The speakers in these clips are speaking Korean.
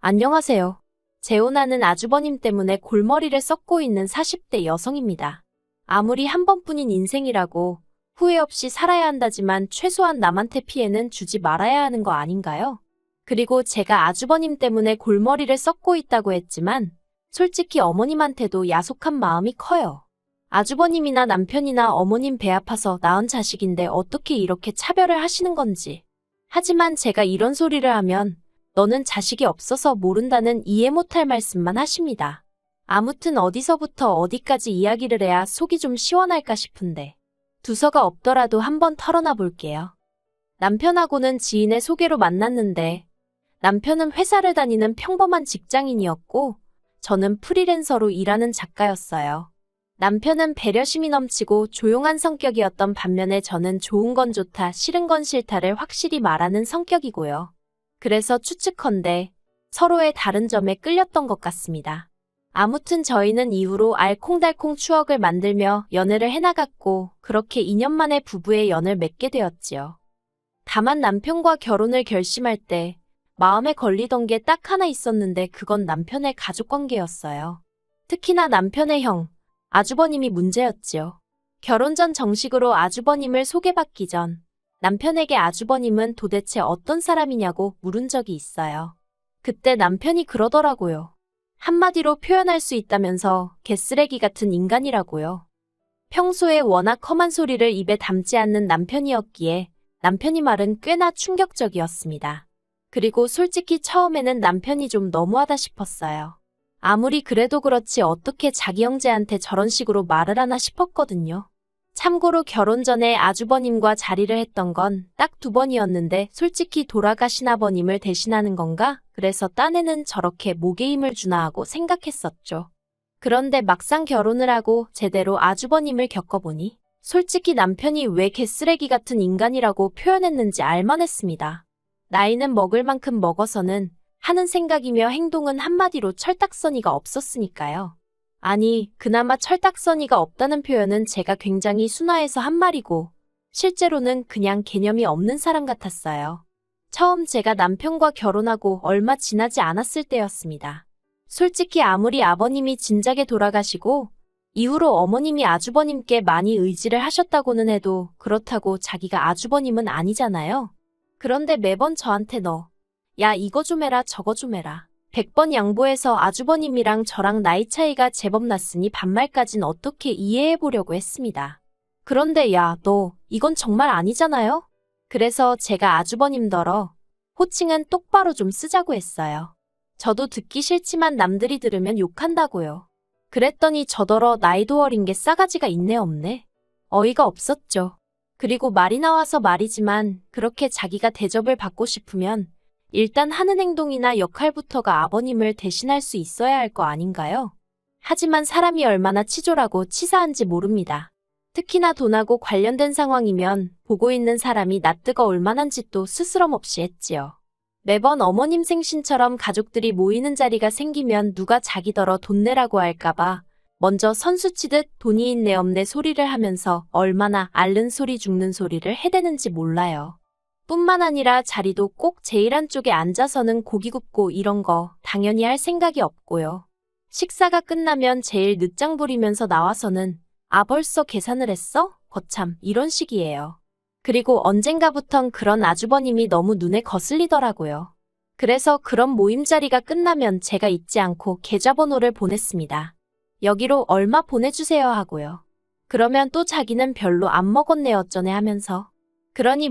안녕하세요. 재혼하는 아주버님 때문에 골머리를 썩고 있는 40대 여성입니다. 아무리 한 번뿐인 인생이라고 후회 없이 살아야 한다지만 최소한 남한테 피해는 주지 말아야 하는 거 아닌가요? 그리고 제가 아주버님 때문에 골머리를 썩고 있다고 했지만 솔직히 어머님한테도 야속한 마음이 커요. 아주버님이나 남편이나 어머님 배 아파서 낳은 자식인데 어떻게 이렇게 차별을 하시는 건지. 하지만 제가 이런 소리를 하면 너는 자식이 없어서 모른다는 이해 못할 말씀만 하십니다. 아무튼 어디서부터 어디까지 이야기를 해야 속이 좀 시원할까 싶은데 두서가 없더라도 한번 털어놔 볼게요. 남편하고는 지인의 소개로 만났는데 남편은 회사를 다니는 평범한 직장인이었고 저는 프리랜서로 일하는 작가였어요. 남편은 배려심이 넘치고 조용한 성격이었던 반면에 저는 좋은 건 좋다, 싫은 건 싫다를 확실히 말하는 성격이고요. 그래서 추측컨대 서로의 다른 점에 끌렸던 것 같습니다. 아무튼 저희는 이후로 알콩달콩 추억을 만들며 연애를 해나갔고 그렇게 2년 만에 부부의 연을 맺게 되었지요. 다만 남편과 결혼을 결심할 때 마음에 걸리던 게 딱 하나 있었는데 그건 남편의 가족관계였어요. 특히나 남편의 형, 아주버님이 문제였지요. 결혼 전 정식으로 아주버님을 소개받기 전 남편에게 아주버님은 도대체 어떤 사람이냐고 물은 적이 있어요. 그때 남편이 그러더라고요. 한마디로 표현할 수 있다면서 개쓰레기 같은 인간이라고요. 평소에 워낙 험한 소리를 입에 담지 않는 남편이었기에 남편이 말은 꽤나 충격적이었습니다. 그리고 솔직히 처음에는 남편이 좀 너무하다 싶었어요. 아무리 그래도 그렇지 어떻게 자기 형제한테 저런 식으로 말을 하나 싶었거든요. 참고로 결혼 전에 아주버님과 자리를 했던 건 딱 2번이었는데 솔직히 돌아가신 아버님을 대신하는 건가? 그래서 딴에는 저렇게 목에 힘을 주나 하고 생각했었죠. 그런데 막상 결혼을 하고 제대로 아주버님을 겪어보니 솔직히 남편이 왜 개쓰레기 같은 인간이라고 표현했는지 알만했습니다. 나이는 먹을 만큼 먹어서는 하는 생각이며 행동은 한마디로 철딱서니가 없었으니까요. 아니, 그나마 철딱서니가 없다는 표현은 제가 굉장히 순화해서 한 말이고 실제로는 그냥 개념이 없는 사람 같았어요. 처음 제가 남편과 결혼하고 얼마 지나지 않았을 때였습니다. 솔직히 아무리 아버님이 진작에 돌아가시고 이후로 어머님이 아주버님께 많이 의지를 하셨다고는 해도 그렇다고 자기가 아주버님은 아니잖아요. 그런데 매번 저한테 야, 이거 좀 해라, 저거 좀 해라. 100번 양보해서 아주버님이랑 저랑 나이 차이가 제법 났으니 반말까진 어떻게 이해해보려고 했습니다. 그런데 야, 이건 정말 아니잖아요? 그래서 제가 아주버님더러 호칭은 똑바로 좀 쓰자고 했어요. 저도 듣기 싫지만 남들이 들으면 욕한다고요. 그랬더니 저더러 나이도 어린 게 싸가지가 있네 없네. 어이가 없었죠. 그리고 말이 나와서 말이지만 그렇게 자기가 대접을 받고 싶으면 일단 하는 행동이나 역할부터가 아버님을 대신할 수 있어야 할 거 아닌가요? 하지만 사람이 얼마나 치졸하고 치사한지 모릅니다. 특히나 돈하고 관련된 상황이면 보고 있는 사람이 낯뜨거 올만한 짓도 스스럼 없이 했지요. 매번 어머님 생신처럼 가족들이 모이는 자리가 생기면 누가 자기더러 돈 내라고 할까봐 먼저 선수 치듯 돈이 있네 없네 소리를 하면서 얼마나 앓는 소리 죽는 소리를 해대는지 몰라요. 뿐만 아니라 자리도 꼭 제일 안쪽에 앉아서는 고기 굽고 이런 거 당연히 할 생각이 없고요. 식사가 끝나면 제일 늦장 부리면서 나와서는 벌써 계산을 했어? 거참 이런 식이에요. 그리고 언젠가부턴 그런 아주버님이 너무 눈에 거슬리더라고요. 그래서 그런 모임 자리가 끝나면 제가 잊지 않고 계좌번호를 보냈습니다. 여기로 얼마 보내주세요 하고요. 그러면 또 자기는 별로 안 먹었네 어쩌네 하면서. 그러니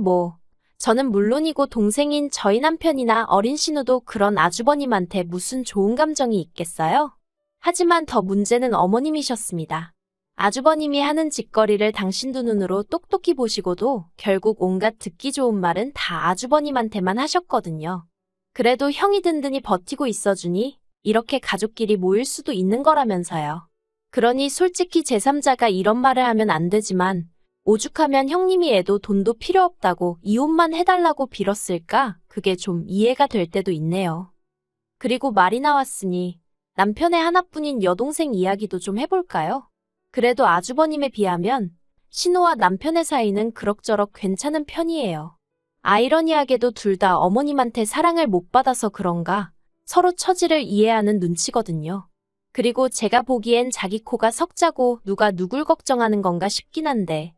저는 물론이고 동생인 저희 남편이나 어린 신우도 그런 아주버님한테 무슨 좋은 감정이 있겠어요? 하지만 더 문제는 어머님이셨습니다. 아주버님이 하는 짓거리를 당신 두 눈으로 똑똑히 보시고도 결국 온갖 듣기 좋은 말은 다 아주버님한테만 하셨거든요. 그래도 형이 든든히 버티고 있어주니 이렇게 가족끼리 모일 수도 있는 거라면서요. 그러니 솔직히 제3자가 이런 말을 하면 안 되지만 오죽하면 형님이 애도 돈도 필요 없다고 이혼만 해달라고 빌었을까? 그게 좀 이해가 될 때도 있네요. 그리고 말이 나왔으니 남편의 하나뿐인 여동생 이야기도 좀 해볼까요? 그래도 아주버님에 비하면 신우와 남편의 사이는 그럭저럭 괜찮은 편이에요. 아이러니하게도 둘 다 어머님한테 사랑을 못 받아서 그런가 서로 처지를 이해하는 눈치거든요. 그리고 제가 보기엔 자기 코가 석자고 누가 누굴 걱정하는 건가 싶긴 한데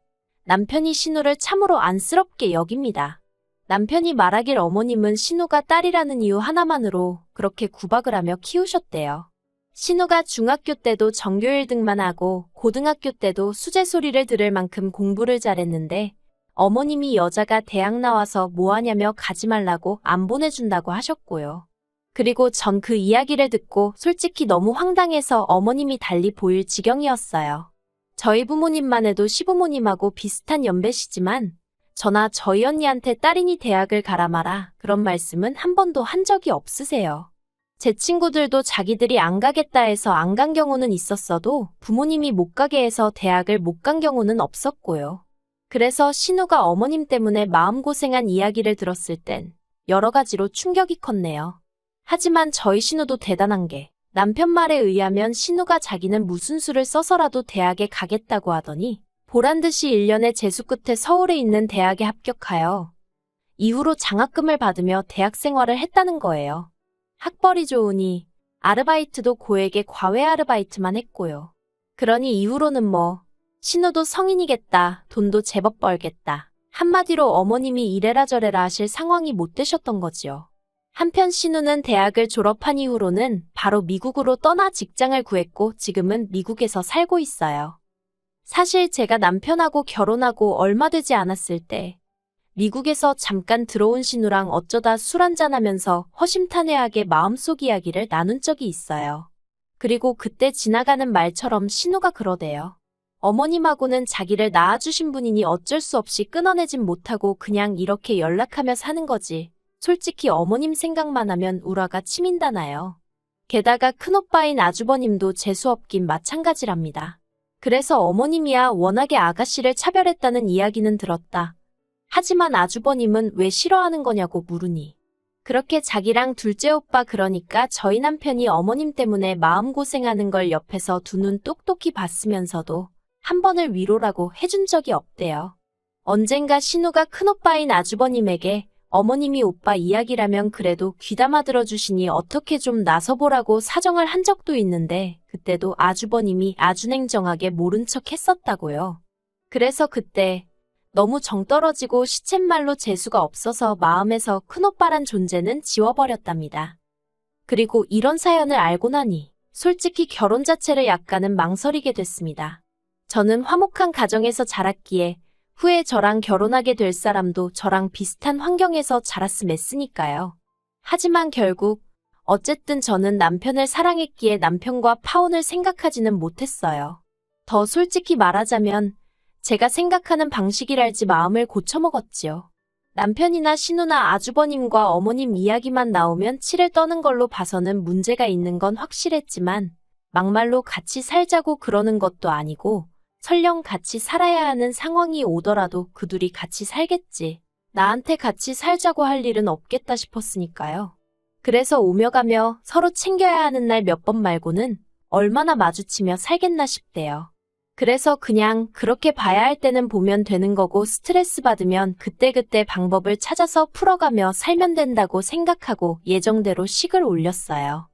남편이 신우를 참으로 안쓰럽게 여깁니다. 남편이 말하길 어머님은 신우가 딸이라는 이유 하나만으로 그렇게 구박을 하며 키우셨대요. 신우가 중학교 때도 전교 1등만 하고 고등학교 때도 수제 소리를 들을 만큼 공부를 잘했는데 어머님이 여자가 대학 나와서 뭐하냐며 가지 말라고 안 보내준다고 하셨고요. 그리고 전 그 이야기를 듣고 솔직히 너무 황당해서 어머님이 달리 보일 지경이었어요. 저희 부모님만 해도 시부모님하고 비슷한 연배시지만 저나 저희 언니한테 딸이니 대학을 가라 마라 그런 말씀은 한 번도 한 적이 없으세요. 제 친구들도 자기들이 안 가겠다 해서 안 간 경우는 있었어도 부모님이 못 가게 해서 대학을 못 간 경우는 없었고요. 그래서 신우가 어머님 때문에 마음고생한 이야기를 들었을 땐 여러 가지로 충격이 컸네요. 하지만 저희 신우도 대단한 게 남편 말에 의하면 신우가 자기는 무슨 수를 써서라도 대학에 가겠다고 하더니 보란듯이 1년의 재수 끝에 서울에 있는 대학에 합격하여 이후로 장학금을 받으며 대학 생활을 했다는 거예요. 학벌이 좋으니 아르바이트도 고액의 과외 아르바이트만 했고요. 그러니 이후로는 뭐 신우도 성인이겠다, 돈도 제법 벌겠다. 한마디로 어머님이 이래라 저래라 하실 상황이 못 되셨던 거지요. 한편 신우는 대학을 졸업한 이후로는 바로 미국으로 떠나 직장을 구했고 지금은 미국에서 살고 있어요. 사실 제가 남편하고 결혼하고 얼마 되지 않았을 때 미국에서 잠깐 들어온 신우랑 어쩌다 술 한잔하면서 허심탄회하게 마음속 이야기를 나눈 적이 있어요. 그리고 그때 지나가는 말처럼 신우가 그러대요. 어머님하고는 자기를 낳아주신 분이니 어쩔 수 없이 끊어내진 못하고 그냥 이렇게 연락하며 사는 거지. 솔직히 어머님 생각만 하면 울화가 치민다나요. 게다가 큰오빠인 아주버님도 재수없긴 마찬가지랍니다. 그래서 어머님이야 워낙에 아가씨를 차별했다는 이야기는 들었다. 하지만 아주버님은 왜 싫어하는 거냐고 물으니 그렇게 자기랑 둘째 오빠 그러니까 저희 남편이 어머님 때문에 마음고생하는 걸 옆에서 두 눈 똑똑히 봤으면서도 한 번을 위로라고 해준 적이 없대요. 언젠가 신우가 큰오빠인 아주버님에게 어머님이 오빠 이야기라면 그래도 귀담아 들어주시니 어떻게 좀 나서보라고 사정을 한 적도 있는데 그때도 아주버님이 아주 냉정하게 모른 척 했었다고요. 그래서 그때 너무 정떨어지고 시쳇말로 재수가 없어서 마음에서 큰오빠란 존재는 지워버렸답니다. 그리고 이런 사연을 알고 나니 솔직히 결혼 자체를 약간은 망설이게 됐습니다. 저는 화목한 가정에서 자랐기에 후에 저랑 결혼하게 될 사람도 저랑 비슷한 환경에서 자랐음 했으니까요. 하지만 결국 어쨌든 저는 남편을 사랑했기에 남편과 파혼을 생각하지는 못했어요. 더 솔직히 말하자면 제가 생각하는 방식이랄지 마음을 고쳐먹었지요. 남편이나 신우나 아주버님과 어머님 이야기만 나오면 치를 떠는 걸로 봐서는 문제가 있는 건 확실했지만 막말로 같이 살자고 그러는 것도 아니고 설령 같이 살아야 하는 상황이 오더라도 그 둘이 같이 살겠지. 나한테 같이 살자고 할 일은 없겠다 싶었으니까요. 그래서 오며 가며 서로 챙겨야 하는 날 몇 번 말고는 얼마나 마주치며 살겠나 싶대요. 그래서 그냥 그렇게 봐야 할 때는 보면 되는 거고 스트레스 받으면 그때그때 방법을 찾아서 풀어가며 살면 된다고 생각하고 예정대로 식을 올렸어요.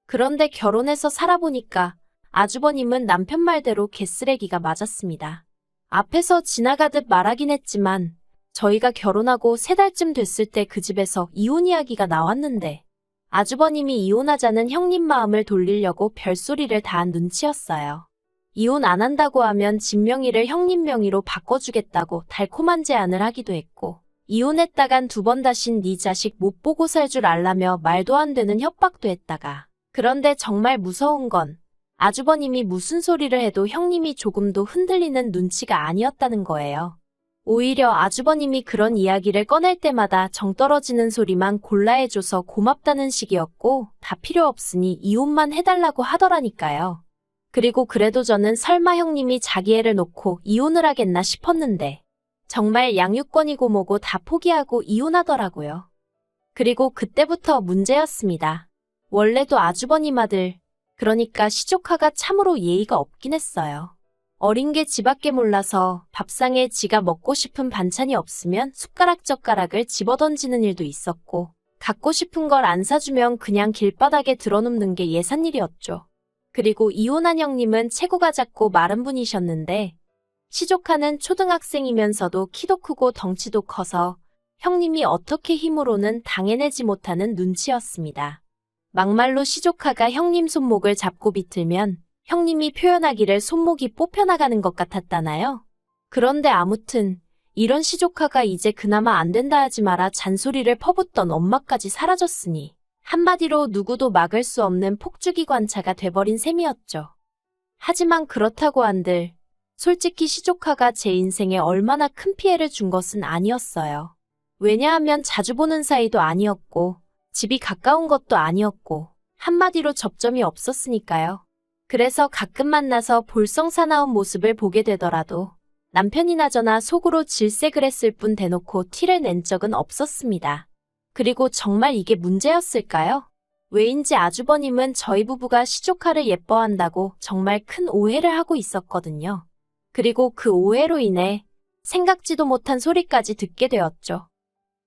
그런데 결혼해서 살아보니까 아주버님은 남편 말대로 개쓰레기가 맞았습니다. 앞에서 지나가듯 말하긴 했지만 저희가 결혼하고 3달쯤 됐을 때 그 집에서 이혼 이야기가 나왔는데 아주버님이 이혼하자는 형님 마음을 돌리려고 별소리를 다 한 눈치였어요. 이혼 안 한다고 하면 집 명의를 형님 명의로 바꿔주겠다고 달콤한 제안을 하기도 했고 이혼했다간 2번 다신 네 자식 못 보고 살 줄 알라며 말도 안 되는 협박도 했다가 그런데 정말 무서운 건 아주버님이 무슨 소리를 해도 형님이 조금도 흔들리는 눈치가 아니었다는 거예요. 오히려 아주버님이 그런 이야기를 꺼낼 때마다 정 떨어지는 소리만 골라 해줘서 고맙다는 식이었고 다 필요 없으니 이혼만 해달라고 하더라니까요. 그리고 그래도 저는 설마 형님이 자기 애를 놓고 이혼을 하겠나 싶었는데 정말 양육권이고 뭐고 다 포기하고 이혼하더라고요. 그리고 그때부터 문제였습니다. 원래도 아주버님 아들, 그러니까 시조카가 참으로 예의가 없긴 했어요. 어린 게 지밖에 몰라서 밥상에 지가 먹고 싶은 반찬이 없으면 숟가락 젓가락을 집어던지는 일도 있었고 갖고 싶은 걸 안 사주면 그냥 길바닥에 드러눕는 게 예산일이었죠. 그리고 이혼한 형님은 체구가 작고 마른 분이셨는데 시조카는 초등학생이면서도 키도 크고 덩치도 커서 형님이 어떻게 힘으로는 당해내지 못하는 눈치였습니다. 막말로 시조카가 형님 손목을 잡고 비틀면 형님이 표현하기를 손목이 뽑혀나가는 것 같았다나요? 그런데 아무튼 이런 시조카가 이제 그나마 안 된다 하지 마라 잔소리를 퍼붓던 엄마까지 사라졌으니 한마디로 누구도 막을 수 없는 폭주기관차가 돼버린 셈이었죠. 하지만 그렇다고 한들 솔직히 시조카가 제 인생에 얼마나 큰 피해를 준 것은 아니었어요. 왜냐하면 자주 보는 사이도 아니었고 집이 가까운 것도 아니었고 한마디로 접점이 없었으니까요. 그래서 가끔 만나서 볼썽사나운 모습을 보게 되더라도 남편이나 저나 속으로 질색을 했을 뿐 대놓고 티를 낸 적은 없었습니다. 그리고 정말 이게 문제였을까요? 왜인지 아주버님은 저희 부부가 시조카를 예뻐한다고 정말 큰 오해를 하고 있었거든요. 그리고 그 오해로 인해 생각지도 못한 소리까지 듣게 되었죠.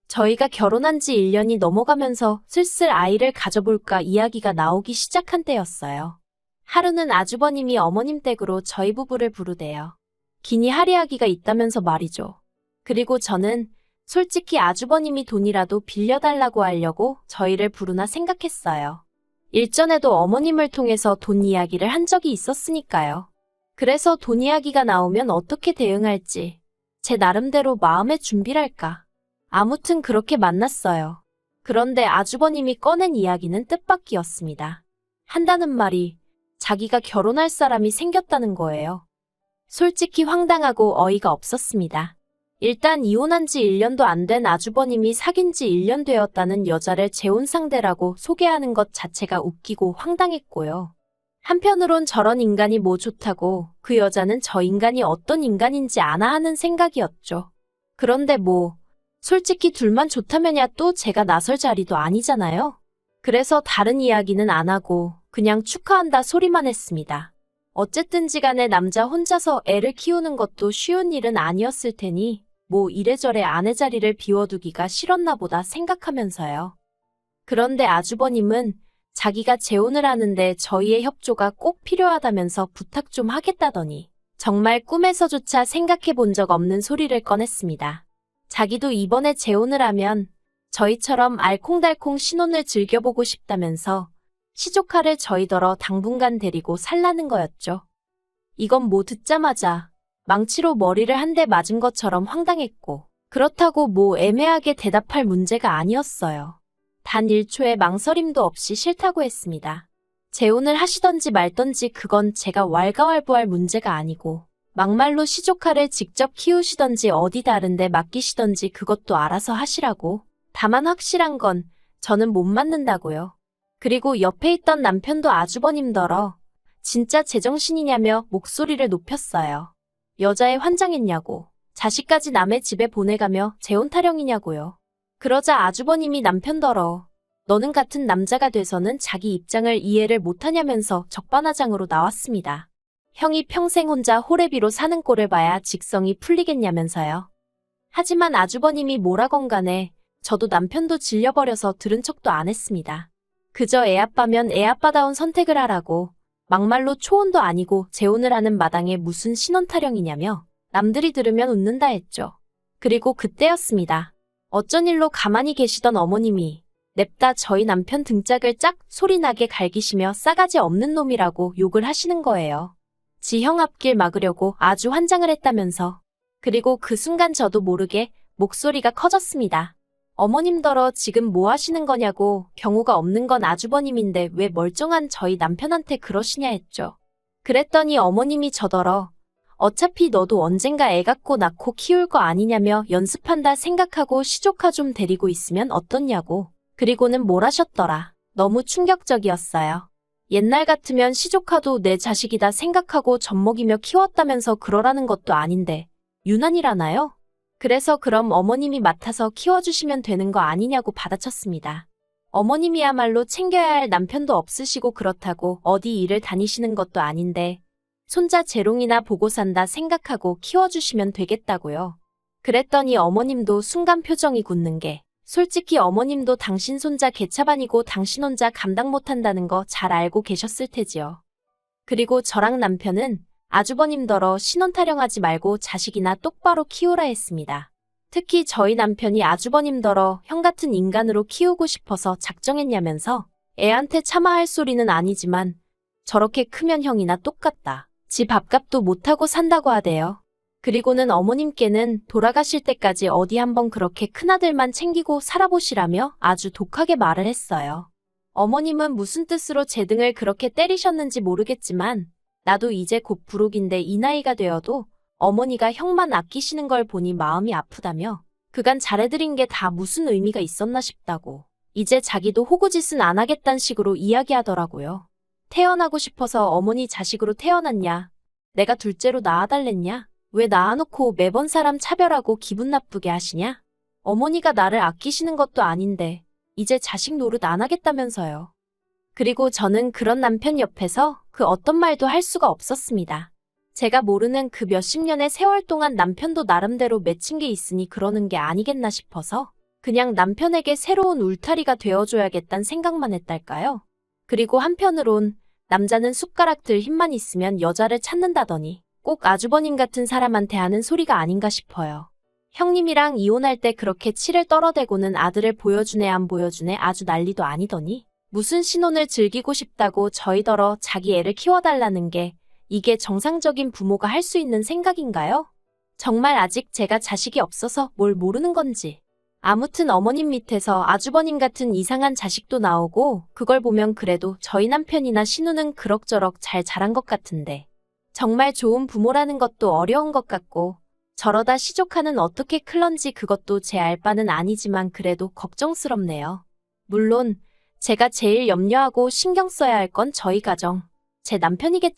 저희가 결혼한 지 1년이 넘어가면서 슬슬 아이를 가져볼까 이야기가 나오기 시작한 때였어요. 하루는 아주버님이 어머님 댁으로 저희 부부를 부르대요. 기니 할이야기가 있다면서 말이죠. 그리고 저는 솔직히 아주버님이 돈이라도 빌려달라고 하려고 저희를 부르나 생각했어요. 일전에도 어머님을 통해서 돈 이야기를 한 적이 있었으니까요. 그래서 돈 이야기가 나오면 어떻게 대응할지 제 나름대로 마음의 준비랄까. 아무튼 그렇게 만났어요. 그런데 아주버님이 꺼낸 이야기는 뜻밖이었습니다. 한다는 말이 자기가 결혼할 사람이 생겼다는 거예요. 솔직히 황당하고 어이가 없었습니다. 일단 이혼한 지 1년도 안 된 아주버님이 사귄 지 1년 되었다는 여자를 재혼 상대라고 소개하는 것 자체가 웃기고 황당했고요. 한편으론 저런 인간이 뭐 좋다고 그 여자는 저 인간이 어떤 인간인지 아나 하는 생각이었죠. 그런데 뭐 솔직히 둘만 좋다면야 또 제가 나설 자리도 아니잖아요. 그래서 다른 이야기는 안 하고 그냥 축하한다 소리만 했습니다. 어쨌든지 간에 남자 혼자서 애를 키우는 것도 쉬운 일은 아니었을 테니 뭐 이래저래 아내 자리를 비워두기가 싫었나 보다 생각하면서요. 그런데 아주버님은 자기가 재혼을 하는데 저희의 협조가 꼭 필요하다면서 부탁 좀 하겠다더니 정말 꿈에서조차 생각해 본 적 없는 소리를 꺼냈습니다. 자기도 이번에 재혼을 하면 저희처럼 알콩달콩 신혼을 즐겨보고 싶다면서 시조카를 저희더러 당분간 데리고 살라는 거였죠. 이건 뭐 듣자마자 망치로 머리를 한 대 맞은 것처럼 황당했고 그렇다고 뭐 애매하게 대답할 문제가 아니었어요. 단 1초의 망설임도 없이 싫다고 했습니다. 재혼을 하시던지 말던지 그건 제가 왈가왈부할 문제가 아니고 막말로 시조카를 직접 키우시던지 어디 다른데 맡기시던지 그것도 알아서 하시라고. 다만 확실한 건 저는 못 맡는다고요. 그리고 옆에 있던 남편도 아주버님더러 진짜 제정신이냐며 목소리를 높였어요. 여자애 환장했냐고. 자식까지 남의 집에 보내가며 재혼 타령이냐고요. 그러자 아주버님이 남편더러 너는 같은 남자가 돼서는 자기 입장을 이해를 못하냐면서 적반하장으로 나왔습니다. 형이 평생 혼자 호래비로 사는 꼴을 봐야 직성이 풀리겠냐면서요. 하지만 아주버님이 뭐라건 간에 저도 남편도 질려버려서 들은 척도 안 했습니다. 그저 애아빠면 애아빠다운 선택을 하라고 막말로 초혼도 아니고 재혼을 하는 마당에 무슨 신혼 타령이냐며 남들이 들으면 웃는다 했죠. 그리고 그때였습니다. 어쩐 일로 가만히 계시던 어머님이 냅다 저희 남편 등짝을 짝 소리나게 갈기시며 싸가지 없는 놈이라고 욕을 하시는 거예요. 지 형 앞길 막으려고 아주 환장을 했다면서. 그리고 그 순간 저도 모르게 목소리가 커졌습니다. 어머님더러 지금 뭐 하시는 거냐고. 경우가 없는 건 아주버님인데 왜 멀쩡한 저희 남편한테 그러시냐 했죠. 그랬더니 어머님이 저더러 어차피 너도 언젠가 애 갖고 낳고 키울 거 아니냐며 연습한다 생각하고 시조카 좀 데리고 있으면 어떻냐고. 그리고는 뭘 하셨더라. 너무 충격적이었어요. 옛날 같으면 시조카도 내 자식이다 생각하고 젖먹이며 키웠다면서 그러라는 것도 아닌데 유난이라나요? 그래서 그럼 어머님이 맡아서 키워주시면 되는 거 아니냐고 받아쳤습니다. 어머님이야말로 챙겨야 할 남편도 없으시고 그렇다고 어디 일을 다니시는 것도 아닌데 손자 재롱이나 보고 산다 생각하고 키워주시면 되겠다고요. 그랬더니 어머님도 순간 표정이 굳는 게 솔직히 어머님도 당신 손자 개차반이고 당신 혼자 감당 못한다는 거 잘 알고 계셨을 테지요. 그리고 저랑 남편은 아주버님더러 신혼 타령하지 말고 자식이나 똑바로 키우라 했습니다. 특히 저희 남편이 아주버님더러 형 같은 인간으로 키우고 싶어서 작정했냐면서 애한테 차마 할 소리는 아니지만 저렇게 크면 형이나 똑같다. 지 밥값도 못하고 산다고 하대요. 그리고는 어머님께는 돌아가실 때까지 어디 한번 그렇게 큰아들만 챙기고 살아보시라며 아주 독하게 말을 했어요. 어머님은 무슨 뜻으로 제 등을 그렇게 때리셨는지 모르겠지만 나도 이제 곧 부록인데 이 나이가 되어도 어머니가 형만 아끼시는 걸 보니 마음이 아프다며 그간 잘해드린 게 다 무슨 의미가 있었나 싶다고 이제 자기도 호구짓은 안 하겠다는 식으로 이야기하더라고요. 태어나고 싶어서 어머니 자식으로 태어났냐? 내가 둘째로 낳아달랬냐? 왜 낳아놓고 매번 사람 차별하고 기분 나쁘게 하시냐? 어머니가 나를 아끼시는 것도 아닌데 이제 자식 노릇 안 하겠다면서요. 그리고 저는 그런 남편 옆에서 그 어떤 말도 할 수가 없었습니다. 제가 모르는 그 몇십 년의 세월 동안 남편도 나름대로 맺힌 게 있으니 그러는 게 아니겠나 싶어서 그냥 남편에게 새로운 울타리가 되어줘야겠다는 생각만 했달까요? 그리고 한편으론 남자는 숟가락 들 힘만 있으면 여자를 찾는다더니 꼭 아주버님 같은 사람한테 하는 소리가 아닌가 싶어요. 형님이랑 이혼할 때 그렇게 치를 떨어대고는 아들을 보여주네 안 보여주네 아주 난리도 아니더니 무슨 신혼을 즐기고 싶다고 저희더러 자기 애를 키워달라는 게 이게 정상적인 부모가 할 수 있는 생각인가요? 정말 아직 제가 자식이 없어서 뭘 모르는 건지. 아무튼 어머님 밑에서 아주버님 같은 이상한 자식도 나오고 그걸 보면 그래도 저희 남편이나 신우는 그럭저럭 잘 자란 것 같은데 정말 좋은 부모라는 것도 어려운 것 같고 저러다 시조카는 어떻게 클런지 그것도 제 알 바는 아니지만 그래도 걱정스럽네요. 물론 제가 제일 염려하고 신경 써야 할 건 저희 가정, 제 남편이겠지만